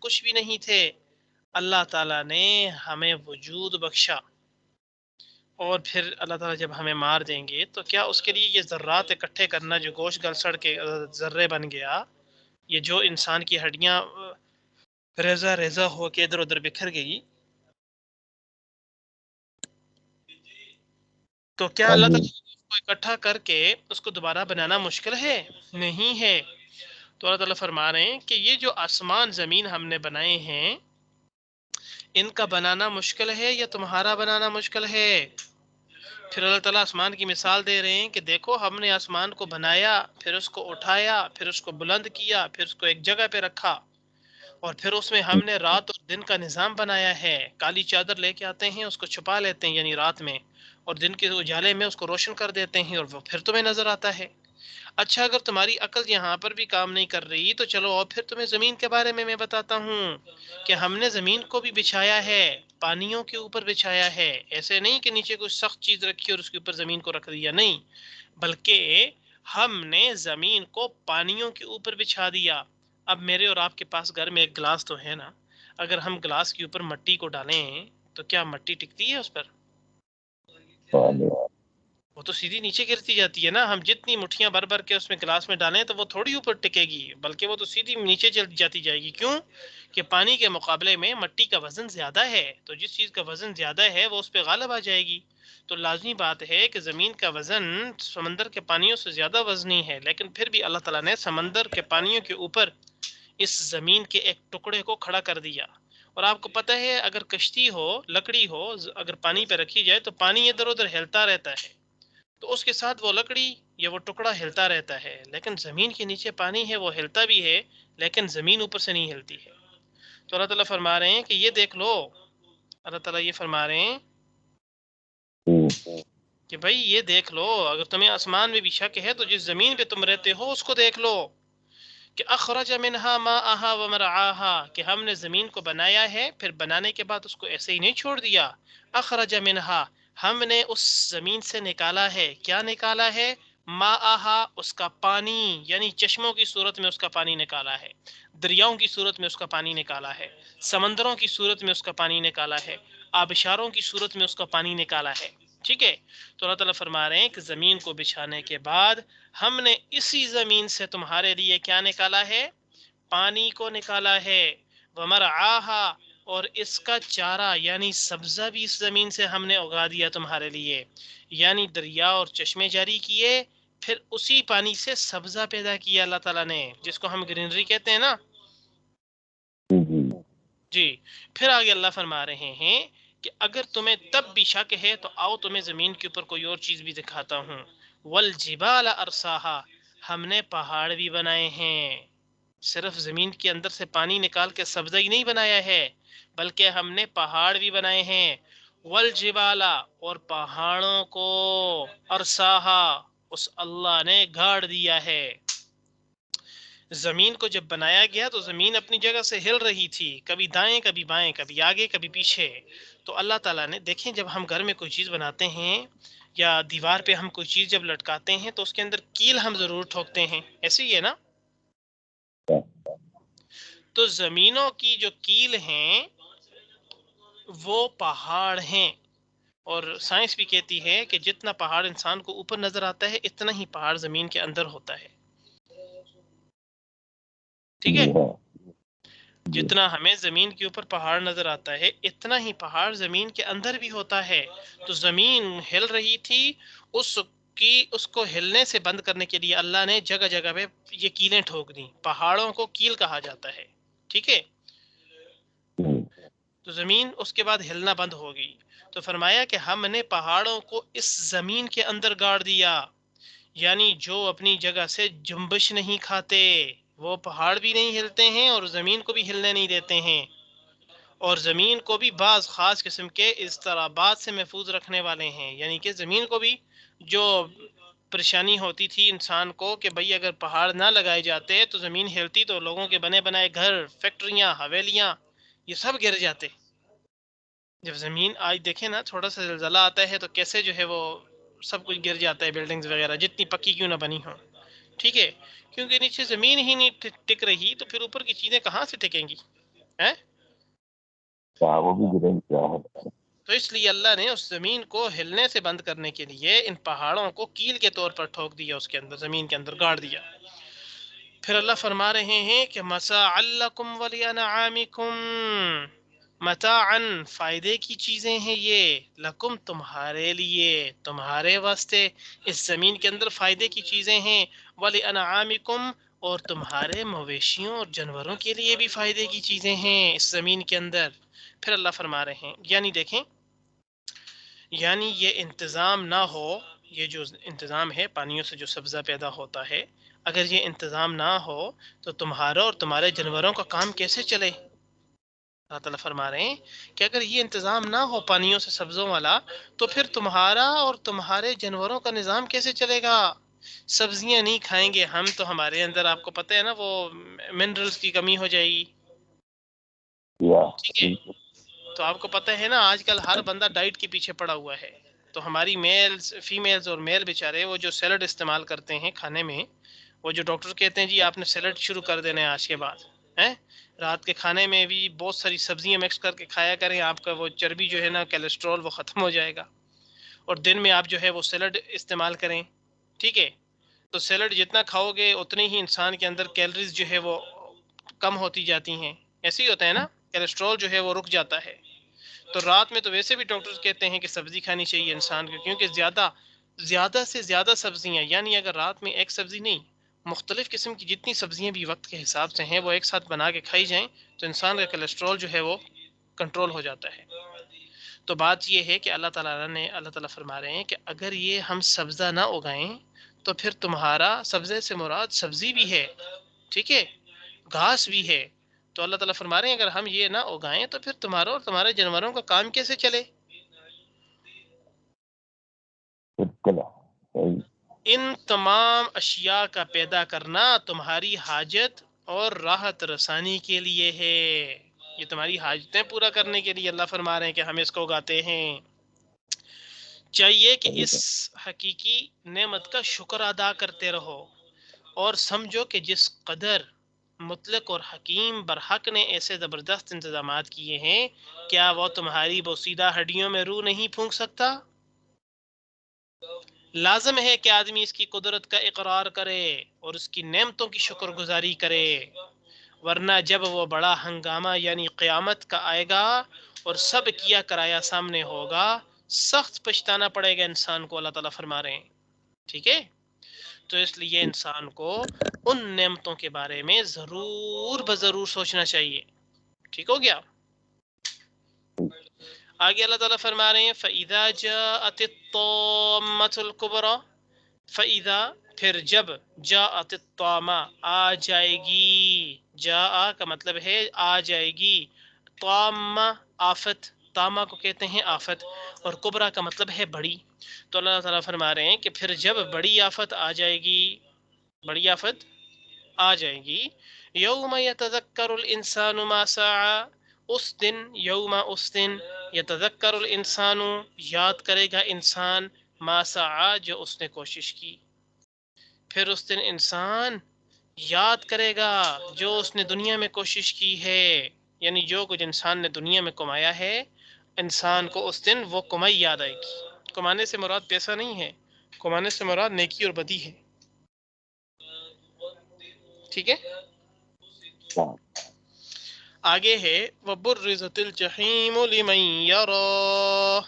کچھ بھی نہیں تھے، اللہ تعالیٰ نے ہمیں وجود بخشا، اور پھر اللہ تعالیٰ جب ہمیں مار دیں گے تو کیا اس کے لیے یہ ذرات اکٹھے کرنا جو گوشت گل سڑ کے ذرے بن گیا، یہ جو انسان کی ہڈیاں ریزہ ریزہ ہو کے ادھر ادھر بکھر گئی، تو کیا ہاں اللہ جی، تعالیٰ کو اکٹھا کر کے اس کو دوبارہ بنانا مشکل ہے؟ نہیں ہے۔ تو اللہ تعالیٰ فرما رہے ہیں کہ یہ جو آسمان زمین ہم نے بنائے ہیں، ان کا بنانا مشکل ہے یا تمہارا بنانا مشکل ہے؟ پھر اللہ تعالیٰ آسمان کی مثال دے رہے ہیں کہ دیکھو ہم نے آسمان کو بنایا، پھر اس کو اٹھایا، پھر اس کو بلند کیا، پھر اس کو ایک جگہ پہ رکھا، اور پھر اس میں ہم نے رات اور دن کا نظام بنایا ہے۔ کالی چادر لے کے آتے ہیں، اس کو چھپا لیتے ہیں یعنی رات میں، اور دن کے اجالے میں اس کو روشن کر دیتے ہیں، اور وہ پھر تمہیں نظر آتا ہے۔ اچھا اگر تمہاری عقل یہاں پر بھی کام نہیں کر رہی تو چلو اور پھر تمہیں زمین کے بارے میں بتاتا ہوں کہ ہم نے زمین کو بھی بچھایا ہے، پانیوں کے اوپر بچھایا ہے۔ ایسے نہیں کہ نیچے کوئی سخت چیز رکھی اور اس کے اوپر زمین کو رکھ دیا، نہیں، بلکہ ہم نے زمین کو پانیوں کے اوپر بچھا دیا۔ اب میرے اور آپ کے پاس گھر میں ایک گلاس تو ہے نا، اگر ہم گلاس کے اوپر مٹی کو ڈالیں تو کیا مٹی ٹکتی ہے اس پر؟ وہ تو سیدھی نیچے گرتی جاتی ہے نا۔ ہم جتنی مٹھیاں بھر بھر کے اس میں گلاس میں ڈالیں تو وہ تھوڑی اوپر ٹکے گی، بلکہ وہ تو سیدھی نیچے چل جاتی جائے گی۔ کیوں؟ کہ پانی کے مقابلے میں مٹی کا وزن زیادہ ہے، تو جس چیز کا وزن زیادہ ہے وہ اس پہ غالب آ جائے گی۔ تو لازمی بات ہے کہ زمین کا وزن سمندر کے پانیوں سے زیادہ وزنی ہے، لیکن پھر بھی اللہ تعالیٰ نے سمندر کے پانیوں کے اوپر اس زمین کے ایک ٹکڑے کو کھڑا کر دیا۔ اور آپ کو پتہ ہے اگر کشتی ہو، لکڑی ہو، اگر پانی پہ رکھی جائے تو پانی ادھر ادھر ہلتا رہتا ہے، تو اس کے ساتھ وہ لکڑی یا وہ ٹکڑا ہلتا رہتا ہے۔ لیکن زمین کے نیچے پانی ہے، وہ ہلتا بھی ہے لیکن زمین اوپر سے نہیں ہلتی ہے۔ تو اللہ تعالیٰ فرما رہے ہیں کہ یہ دیکھ لو، اللہ تعالیٰ یہ فرما رہے ہیں کہ بھائی یہ دیکھ لو، اگر تمہیں آسمان میں بھی شک ہے تو جس زمین پہ تم رہتے ہو اس کو دیکھ لو کہ اخرج منہا ماءہا ومرعاہا، کہ ہم نے زمین کو بنایا ہے، پھر بنانے کے بعد اس کو ایسے ہی نہیں چھوڑ دیا۔ اخرج منہا، ہم نے اس زمین سے نکالا ہے، کیا نکالا ہے؟ ماءہا، اس کا پانی، یعنی چشموں کی صورت میں اس کا پانی نکالا ہے، دریاؤں کی صورت میں اس کا پانی نکالا ہے، سمندروں کی صورت میں اس کا پانی نکالا ہے، آبشاروں کی صورت میں اس کا پانی نکالا ہے۔ ٹھیک ہے؟ تو اللہ تعالیٰ فرما رہے ہیں کہ زمین کو بچھانے کے بعد ہم نے اسی زمین سے تمہارے لیے کیا نکالا ہے؟ پانی کو نکالا ہے، ومرعاہا، اور اس کا چارہ یعنی سبزہ بھی اس زمین سے ہم نے اگا دیا تمہارے لیے، یعنی دریا اور چشمے جاری کیے، پھر اسی پانی سے سبزہ پیدا کیا اللہ تعالیٰ نے، جس کو ہم گرینری کہتے ہیں نا۔ جی، پھر آگے اللہ فرما رہے ہیں کہ اگر تمہیں تب بھی شک ہے تو آؤ تمہیں زمین کے اوپر کوئی اور چیز بھی دکھاتا ہوں۔ والجبال ارساہا، ہم نے پہاڑ بھی بنائے ہیں، صرف زمین کے اندر سے پانی نکال کے سبزہ ہی نہیں بنایا ہے، بلکہ ہم نے پہاڑ بھی بنائے ہیں۔ والجبال، اور پہاڑوں کو ارساہا، اس اللہ نے گاڑ دیا ہے۔ زمین کو جب بنایا گیا تو زمین اپنی جگہ سے ہل رہی تھی، کبھی دائیں کبھی بائیں، کبھی آگے کبھی پیچھے۔ تو اللہ تعالیٰ نے، دیکھیں جب ہم گھر میں کوئی چیز بناتے ہیں یا دیوار پہ ہم کوئی چیز جب لٹکاتے ہیں تو اس کے اندر کیل ہم ضرور ٹھوکتے ہیں، ایسے ہی ہے نا؟ تو زمینوں کی جو کیل ہیں وہ پہاڑ ہیں، اور سائنس بھی کہتی ہے کہ جتنا پہاڑ انسان کو اوپر نظر آتا ہے اتنا ہی پہاڑ زمین کے اندر ہوتا ہے۔ ٹھیک ہے؟ جتنا ہمیں زمین کے اوپر پہاڑ نظر آتا ہے اتنا ہی پہاڑ زمین کے اندر بھی ہوتا ہے۔ تو زمین ہل رہی تھی، اس کو ہلنے سے بند کرنے کے لیے اللہ نے جگہ جگہ پہ یہ کیلیں ٹھوک دیں۔ پہاڑوں کو کیل کہا جاتا ہے، ٹھیک ہے؟ تو زمین اس کے بعد ہلنا بند ہو گئی، تو فرمایا کہ ہم نے پہاڑوں کو اس زمین کے اندر گاڑ دیا، یعنی جو اپنی جگہ سے جنبش نہیں کھاتے، وہ پہاڑ بھی نہیں ہلتے ہیں اور زمین کو بھی ہلنے نہیں دیتے ہیں، اور زمین کو بھی بعض خاص قسم کے اضطرابات سے محفوظ رکھنے والے ہیں۔ یعنی کہ زمین کو بھی جو پریشانی ہوتی تھی انسان کو کہ بھئی اگر پہاڑ نہ لگائے جاتے تو زمین ہلتی تو لوگوں کے بنے بنائے گھر، فیکٹریاں، حویلیاں، یہ سب گر جاتے۔ جب زمین آج دیکھیں نا، تھوڑا سا زلزلہ آتا ہے تو کیسے جو ہے وہ سب کچھ گر جاتا ہے، بلڈنگز وغیرہ جتنی پکی کیوں نہ بنی ہوں، ٹھیک ہے؟ کیونکہ نیچے زمین ہی نہیں ٹک رہی تو پھر اوپر کی چیزیں کہاں سے ٹکیں گی؟ ہے؟ کیا وہ بھی گرے کیا ہے؟ تو اس لیے اللہ نے اس زمین کو ہلنے سے بند کرنے کے لیے ان پہاڑوں کو کیل کے طور پر ٹھوک دیا، اس کے اندر زمین کے اندر گاڑ دیا۔ پھر اللہ فرما رہے ہیں کہ متاعا لکم ولانعامکم، متاعن فائدے کی چیزیں ہیں یہ، لکم تمہارے لیے، تمہارے واسطے اس زمین کے اندر فائدے کی چیزیں ہیں، ولانعامکم اور تمہارے مویشیوں اور جانوروں کے لیے بھی فائدے کی چیزیں ہیں اس زمین کے اندر۔ پھر اللہ فرما رہے ہیں، یعنی دیکھیں، یعنی یہ انتظام نہ ہو، یہ جو انتظام ہے پانیوں سے جو سبزہ پیدا ہوتا ہے، اگر یہ انتظام نہ ہو تو تمہارا اور تمہارے جانوروں کا کام کیسے چلے؟ اللہ تعالیٰ فرما رہے ہیں کہ اگر یہ انتظام نہ ہو پانیوں سے سبزوں والا تو پھر تمہارا اور تمہارے جانوروں کا نظام کیسے چلے گا؟ سبزیاں نہیں کھائیں گے ہم تو ہمارے اندر، آپ کو پتہ ہے نا، وہ منرلز کی کمی ہو جائے گی، ٹھیک ہے؟ تو آپ کو پتہ ہے نا آج کل ہر بندہ ڈائٹ کے پیچھے پڑا ہوا ہے، تو ہماری میلز، فیمیلز اور میل بیچارے وہ جو سیلڈ استعمال کرتے ہیں کھانے میں، وہ جو ڈاکٹر کہتے ہیں جی آپ نے سیلڈ شروع کر دینا ہے آج کے بعد، ہیں رات کے کھانے میں بھی بہت ساری سبزیاں مکس کر کے کھایا کریں، آپ کا وہ چربی جو ہے نا، کولیسٹرول، وہ ختم ہو جائے گا، اور دن میں آپ جو ہے وہ سیلڈ استعمال کریں، ٹھیک ہے؟ تو سیلڈ جتنا کھاؤ گے اتنی ہی انسان کے اندر کیلریز جو ہے وہ کم ہوتی جاتی ہیں، ایسے ہی ہوتا ہے نا، کولیسٹرول جو ہے وہ رک جاتا ہے۔ تو رات میں تو ویسے بھی ڈاکٹر کہتے ہیں کہ سبزی کھانی چاہیے انسان کو، کیونکہ زیادہ سے زیادہ سبزیاں، یعنی اگر رات میں ایک سبزی نہیں، مختلف قسم کی جتنی سبزیاں بھی وقت کے حساب سے ہیں وہ ایک ساتھ بنا کے کھائی جائیں تو انسان کا کولیسٹرول جو ہے وہ کنٹرول ہو جاتا ہے۔ تو بات یہ ہے کہ اللہ تعالیٰ فرما رہے ہیں کہ اگر یہ ہم سبزہ نہ اگائیں تو پھر تمہارا، سبزے سے مراد سبزی بھی ہے، ٹھیک ہے، گھاس بھی ہے، تو اللہ تعالیٰ فرما رہے ہیں اگر ہم یہ نہ اگائیں تو پھر تمہارا اور تمہارے جانوروں کا کام کیسے چلے؟ ان تمام اشیاء کا پیدا کرنا تمہاری حاجت اور راحت رسانی کے لیے ہے، یہ تمہاری حاجتیں پورا کرنے کے لیے اللہ فرما رہے ہیں کہ ہم اس کو اگاتے ہیں۔ چاہیے کہ اس حقیقی نعمت کا شکر ادا کرتے رہو اور سمجھو کہ جس قدر مطلق اور حکیم برحق نے ایسے زبردست انتظامات کیے ہیں، کیا وہ تمہاری بوسیدہ ہڈیوں میں روح نہیں پھونک سکتا؟ لازم ہے کہ آدمی اس کی قدرت کا اقرار کرے اور اس کی نعمتوں کی شکر گزاری کرے، ورنہ جب وہ بڑا ہنگامہ یعنی قیامت کا آئے گا اور سب کیا کرایا سامنے ہوگا، سخت پچھتانا پڑے گا انسان کو، اللہ تعالیٰ فرما رہے ہیں، ٹھیک ہے؟ تو اس لیے انسان کو ان نعمتوں کے بارے میں ضرور بضرور سوچنا چاہیے، ٹھیک ہو گیا؟ آگے اللہ تعالیٰ فرما رہے ہیں فَإِذَا جَاءَتِ الطَّامَّةُ الْكُبْرَى، فَإِذَا پھر جب، جاءت الطامہ آ جائے گی، جاء کا مطلب ہے آ جائے گی، طامہ آفت، طامہ کو کہتے ہیں آفت، اور کبرا کا مطلب ہے بڑی، تو اللہ تعالیٰ فرما رہے ہیں کہ پھر جب بڑی آفت آ جائے گی، بڑی آفت آ جائے گی، یوم یتذکر الانسان ما سعی، اس دن، یوم اس دن، یتذکر الانسان یاد کرے گا انسان، ما سعی جو اس نے کوشش کی، پھر اس دن انسان یاد کرے گا جو اس نے دنیا میں کوشش کی ہے، یعنی جو کچھ انسان نے دنیا میں کمایا ہے، انسان کو اس دن وہ کمائی یاد آئے گی۔ کمانے سے مراد پیسہ نہیں ہے، کمانے سے مراد نیکی اور بدی ہے، ٹھیک ہے؟ آگے ہے وَبُرِّزَتِ الْجَحِيمُ لِمَن يَرَاهُ،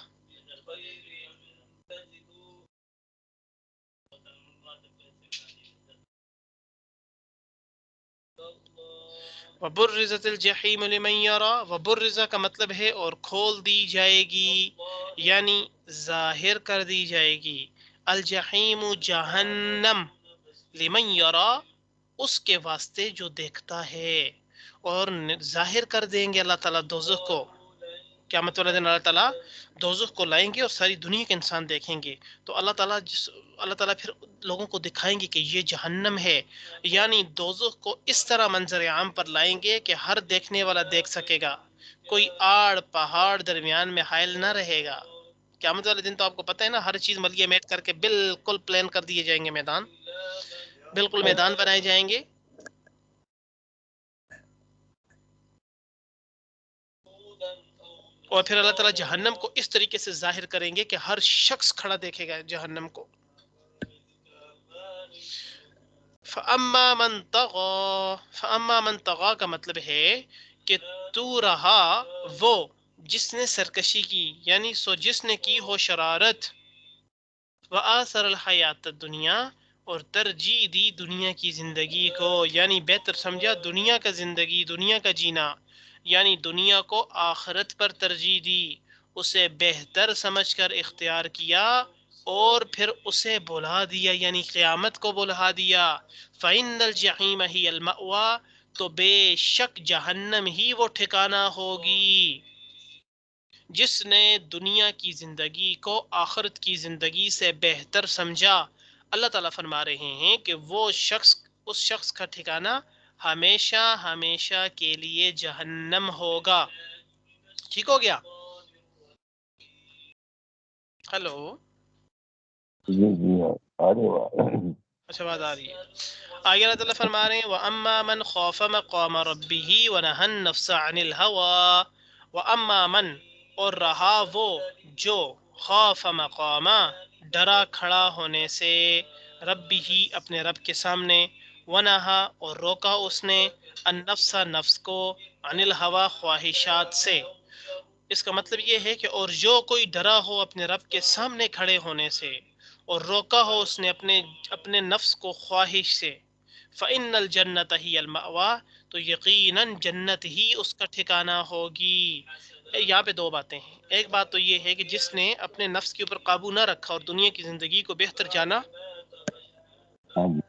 وَبُرِّزَتِ الْجَحِيمُ لِمَن يَرَاهُ، وَبُرِّزَ کا مطلب ہے اور کھول دی جائے گی، یعنی ظاہر کر دی جائے گی، الجحیم جہنم، لمن یرا اس کے واسطے جو دیکھتا ہے، اور ظاہر کر دیں گے اللہ تعالیٰ دوزخ کو، قیامت والے دن اللہ تعالیٰ دوزخ کو لائیں گے اور ساری دنیا کے انسان دیکھیں گے، تو اللہ تعالیٰ پھر لوگوں کو دکھائیں گے کہ یہ جہنم ہے، یعنی دوزخ کو اس طرح منظر عام پر لائیں گے کہ ہر دیکھنے والا دیکھ سکے گا، کوئی آڑ پہاڑ درمیان میں حائل نہ رہے گا۔ قیامت والے دن تو آپ کو پتہ ہے نا، ہر چیز ملیے میٹ کر کے بالکل پلان کر دیے جائیں گے، میدان بالکل میدان بنائے جائیں گے، اور پھر اللہ تعالیٰ جہنم کو اس طریقے سے ظاہر کریں گے کہ ہر شخص کھڑا دیکھے گا جہنم کو. فَأَمَّا مَن طَغَى، فَأَمَّا مَن طَغَى کا مطلب ہے کہ تو رہا وہ جس نے سرکشی کی، یعنی سو جس نے کی ہو شرارت، وآثر الحیات الدنیا، اور ترجیح دی دنیا کی زندگی کو، یعنی بہتر سمجھا دنیا کا زندگی، دنیا کا جینا، یعنی دنیا کو آخرت پر ترجیح دی، اسے بہتر سمجھ کر اختیار کیا اور پھر اسے بھلا دیا، یعنی قیامت کو بھلا دیا. فَإِنَّ الْجَحِيمَ هِيَ الْمَأْوَى، تو بے شک جہنم ہی وہ ٹھکانہ ہوگی. جس نے دنیا کی زندگی کو آخرت کی زندگی سے بہتر سمجھا، اللہ تعالیٰ فرما رہے ہیں کہ وہ شخص، اس شخص کا ٹھکانہ ہمیشہ ہمیشہ کے لیے جہنم ہوگا. ٹھیک ہو گیا؟ ہلو، جی جی آگے بات. اچھا بات آ رہی ہے. آگے اللہ تعالیٰ فرما رہے ہیں وَأَمَّا مَنْ خَافَ مَقَامَ رَبِّهِ وَنَهَى النَّفْسَ عَنِ الْهَوَىٰ، وَأَمَّا مَنْ، اور رہا وہ جو، خاف مقامہ، ڈرا کھڑا ہونے سے، ربی، اپنے رب کے سامنے، ونہا، اور روکا اس نے، النفس، نفس کو، عن الہوا، خواہشات سے. اس کا مطلب یہ ہے کہ اور جو کوئی ڈرا ہو اپنے رب کے سامنے کھڑے ہونے سے اور روکا ہو اس نے اپنے نفس کو خواہش سے، فَإِنَّ الْجَنَّةَ هِيَ الْمَأْوَىٰ، تو یقیناً جنت ہی اس کا ٹھکانہ ہوگی. یہاں پہ دو باتیں ہیں. ایک بات تو یہ ہے کہ جس نے اپنے نفس کے اوپر قابو نہ رکھا اور دنیا کی زندگی کو بہتر جانا، ہاں جی.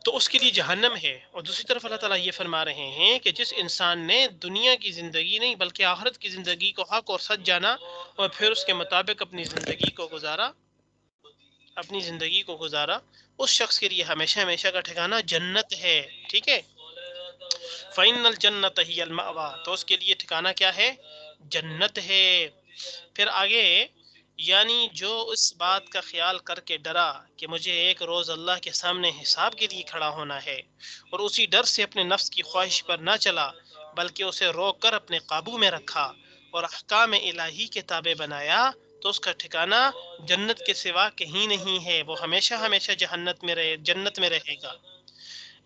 تو اس کے لیے جہنم ہے. اور دوسری طرف اللہ تعالیٰ یہ فرما رہے ہیں کہ جس انسان نے دنیا کی زندگی نہیں بلکہ آخرت کی زندگی کو حق اور سچ جانا اور پھر اس کے مطابق اپنی زندگی کو گزارا، اس شخص کے لیے ہمیشہ ہمیشہ کا ٹھکانہ جنت ہے. ٹھیک ہے؟ فَإِنَّ الْجَنَّةَ هِيَ الْمَأْوَىٰ، تو اس کے لیے ٹھکانہ کیا ہے؟ جنت ہے. پھر آگے، یعنی جو اس بات کا خیال کر کے ڈرا کہ مجھے ایک روز اللہ کے سامنے حساب کے لیے کھڑا ہونا ہے، اور اسی ڈر سے اپنے نفس کی خواہش پر نہ چلا بلکہ اسے روک کر اپنے قابو میں رکھا اور احکام الہی کے تابع بنایا، تو اس کا ٹھکانہ جنت کے سوا کہیں نہیں ہے. وہ ہمیشہ ہمیشہ جنت میں رہے گا.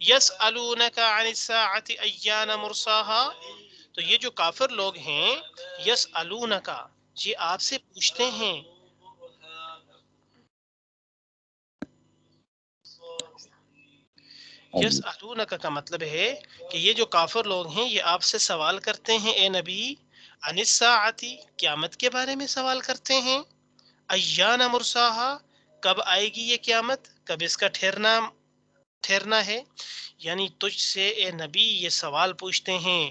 یسألونک عن الساعۃ ایان مرساها، تو یہ جو کافر لوگ ہیں، یسألونک، یہ آپ سے پوچھتے ہیں. ہاں جی. یسألونک کا مطلب ہے کہ یہ جو کافر لوگ ہیں یہ آپ سے سوال کرتے ہیں اے نبی، عن الساعۃ، قیامت کے بارے میں سوال کرتے ہیں. ایان مرساها، کب آئے گی یہ قیامت، کب اس کا ٹھہرنا ہے. یعنی تجھ سے اے نبی یہ سوال پوچھتے ہیں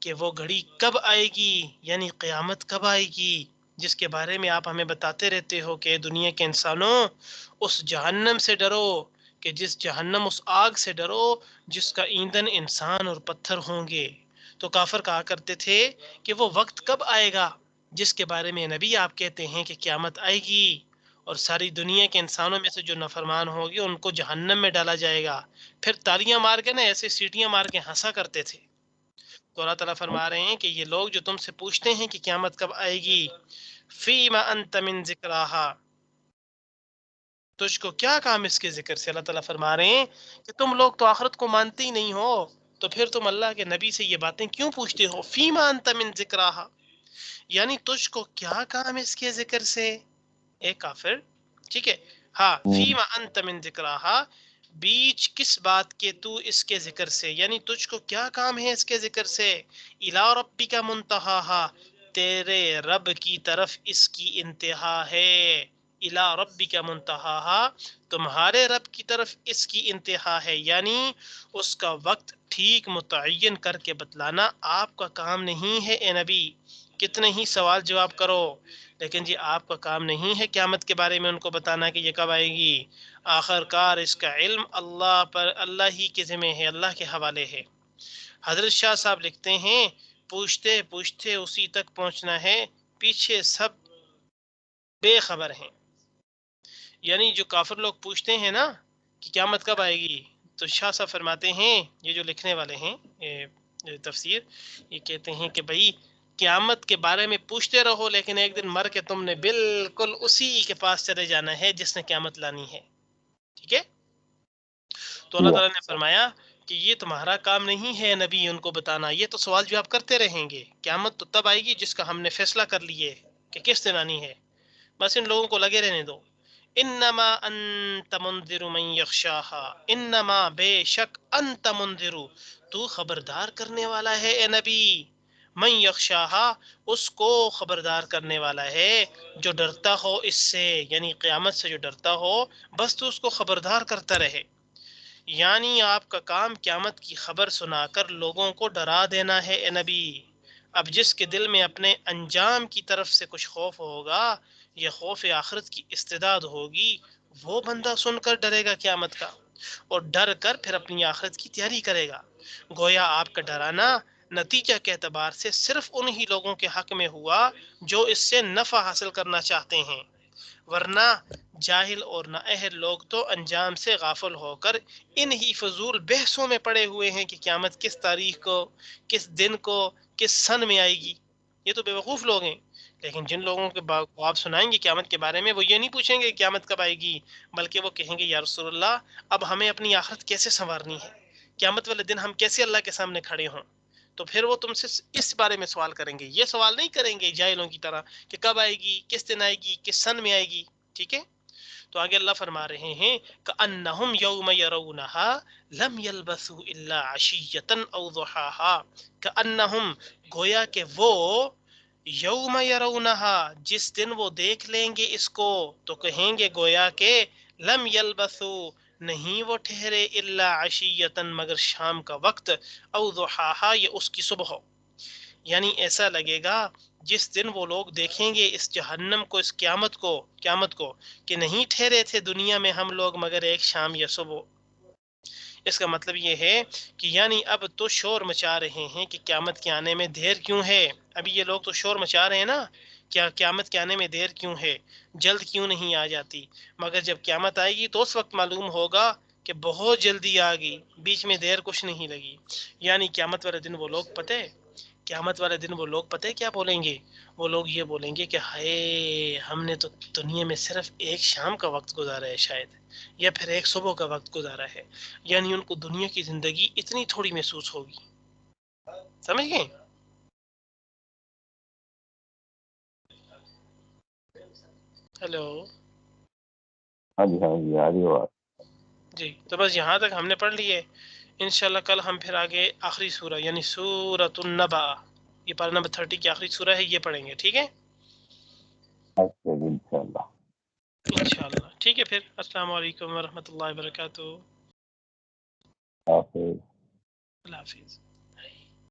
کہ وہ گھڑی کب آئے گی، یعنی قیامت کب آئے گی، جس کے بارے میں آپ ہمیں بتاتے رہتے ہو کہ دنیا کے انسانوں اس جہنم سے ڈرو، کہ جس جہنم، اس آگ سے ڈرو جس کا ایندھن انسان اور پتھر ہوں گے. تو کافر کہا کرتے تھے کہ وہ وقت کب آئے گا جس کے بارے میں نبی آپ کہتے ہیں کہ قیامت آئے گی اور ساری دنیا کے انسانوں میں سے جو نافرمان ہوگی ان کو جہنم میں ڈالا جائے گا. پھر تالیاں مار کے نا ایسے سیٹیاں مار کے ہنسا کرتے تھے. تو اللہ تعالیٰ فرما رہے ہیں کہ یہ لوگ جو تم سے پوچھتے ہیں کہ قیامت کب آئے گی، فیما انت من ذکراہا، تجھ کو کیا کام اس کے ذکر سے. اللہ تعالیٰ فرما رہے ہیں کہ تم لوگ تو آخرت کو مانتے ہی نہیں ہو، تو پھر تم اللہ کے نبی سے یہ باتیں کیوں پوچھتے ہو. فیما انت من ذکراہا، یعنی تجھ کو کیا کام اس کے ذکر سے، اے کافر. ٹھیک ہے؟ ہاں، فیما انت من ذکراہا، بیچ کس بات کے تو اس کے ذکر سے، یعنی تجھ کو کیا کام ہے اس کے ذکر سے. الی ربک منتہاہا، تیرے رب کی طرف اس کی انتہا ہے. الی ربک منتہاہا، تمہارے رب کی طرف اس کی انتہا ہے، یعنی اس کا وقت ٹھیک متعین کر کے بتلانا آپ کا کام نہیں ہے اے نبی. کتنے ہی سوال جواب کرو لیکن جی آپ کا کام نہیں ہے قیامت کے بارے میں ان کو بتانا کہ یہ کب آئے گی. آخر کار اس کا علم اللہ ہی کے ذمہ ہے، اللہ کے حوالے ہے. حضرت شاہ صاحب لکھتے ہیں پوچھتے پوچھتے اسی تک پہنچنا ہے، پیچھے سب بے خبر ہیں. یعنی جو کافر لوگ پوچھتے ہیں نا کہ قیامت کب آئے گی، تو شاہ صاحب فرماتے ہیں، یہ جو لکھنے والے ہیں تفسیر یہ کہتے ہیں کہ بھائی قیامت کے بارے میں پوچھتے رہو، لیکن ایک دن مر کے تم نے بالکل اسی کے پاس چلے جانا ہے جس نے قیامت لانی ہے. ٹھیک ہے. تو اللہ جی تعالیٰ نے فرمایا کہ یہ تمہارا کام نہیں ہے نبی ان کو بتانا، یہ تو سوال جواب کرتے رہیں گے. قیامت تو تب آئے گی جس کا ہم نے فیصلہ کر لیے کہ کس دن آنی ہے. بس ان لوگوں کو لگے رہنے دو. انما انت منذر من یخشاہا، انما بے شک انت منذر تو خبردار کرنے والا ہے اے نبی، من یخشاہا اس کو خبردار کرنے والا ہے جو ڈرتا ہو اس سے، یعنی قیامت سے جو ڈرتا ہو بس تو اس کو خبردار کرتا رہے. یعنی آپ کا کام قیامت کی خبر سنا کر لوگوں کو ڈرا دینا ہے اے نبی. اب جس کے دل میں اپنے انجام کی طرف سے کچھ خوف ہوگا یا خوف آخرت کی استعداد ہوگی، وہ بندہ سن کر ڈرے گا قیامت کا، اور ڈر کر پھر اپنی آخرت کی تیاری کرے گا. گویا آپ کا ڈرانا نتیجہ کے اعتبار سے صرف انہی لوگوں کے حق میں ہوا جو اس سے نفع حاصل کرنا چاہتے ہیں، ورنہ جاہل اور نااہل لوگ تو انجام سے غافل ہو کر انہی فضول بحثوں میں پڑے ہوئے ہیں کہ قیامت کس تاریخ کو، کس دن کو، کس سن میں آئے گی. یہ تو بے وقوف لوگ ہیں. لیکن جن لوگوں کے آپ سنائیں گے قیامت کے بارے میں، وہ یہ نہیں پوچھیں گے قیامت کب آئے گی، بلکہ وہ کہیں گے یا رسول اللہ اب ہمیں اپنی آخرت کیسے سنوارنی ہے، قیامت والے دن ہم کیسے اللہ کے سامنے کھڑے ہوں. تو پھر وہ تم سے اس بارے میں سوال کریں گے، یہ سوال نہیں کریں گے جاہلوں کی طرح کہ کب آئے گی، کس دن آئے گی، کس سن میں آئے گی. ٹھیک ہے. تو آگے اللہ فرما رہے ہیں کأنہم یوم یرونہا لم یلبثوا الا عشیۃ او ضحاہا، کأنہم گویا کہ وہ یوم یرونہا جس دن وہ دیکھ لیں گے اس کو تو کہیں گے گویا کہ لم یلبثوا نہیں وہ ٹھہرے الا عشیۃ مگر شام کا وقت، او ضحاہا یا اس کی صبح. یعنی ایسا لگے گا جس دن وہ لوگ دیکھیں گے اس جہنم کو، اس قیامت کو کہ نہیں ٹھہرے تھے دنیا میں ہم لوگ مگر ایک شام یا صبح. اس کا مطلب یہ ہے کہ یعنی اب تو شور مچا رہے ہیں کہ قیامت کے آنے میں دیر کیوں ہے. ابھی یہ لوگ تو شور مچا رہے ہیں نا، کیا قیامت کے آنے میں دیر کیوں ہے، جلد کیوں نہیں آ جاتی. مگر جب قیامت آئے گی تو اس وقت معلوم ہوگا کہ بہت جلدی آ گئی، بیچ میں دیر کچھ نہیں لگی. یعنی قیامت والے دن وہ لوگ قیامت والے دن وہ لوگ پتہ ہے کیا بولیں گے؟ وہ لوگ یہ بولیں گے کہ ہائے ہم نے تو دنیا میں صرف ایک شام کا وقت گزارا ہے شاید، یا پھر ایک صبح کا وقت گزارا ہے. یعنی ان کو دنیا کی زندگی اتنی تھوڑی محسوس ہوگی. سمجھ گئے؟ ہیلو. ہاں جی ہاں جی آ رہی بات. جی تو بس یہاں تک ہم نے پڑھ لیے. انشاءاللہ کل ہم پھر آگے آخری سورہ یعنی سورۃ النبأ، یہ پارہ نمبر 30 کی آخری سورہ ہے، یہ پڑھیں گے. ٹھیک ہے اچھا جی انشاءاللہ. انشاءاللہ. ٹھیک ہے پھر السلام علیکم ورحمۃ اللہ وبرکاتہ. حافظ. اللہ حافظ.